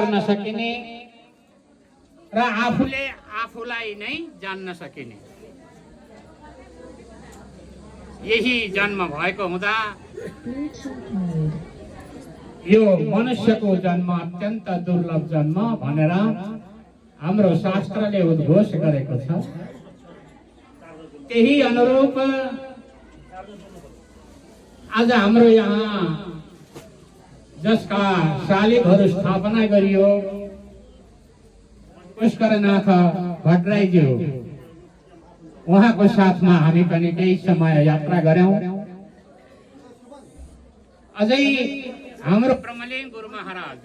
गर्न सकिने र आफूले आफूलाई नै जान्न सकिने यही जन्म भएको हुँदा यो मनुष्यको जन्म अत्यन्त दुर्लभ जन्म भनेर हाम्रो शास्त्रले उद्घोष गरेको छ। त्यही अनुरूप आज हाम्रो यहाँ जसका शालिगहरू स्थापना गरियो पुष्करनाथ भट्टराईज्यू, उहाँको साथमा हामी पनि केही समय यात्रा गर्यौं। अझै हाम्रो प्रमलिङ गुरु महाराज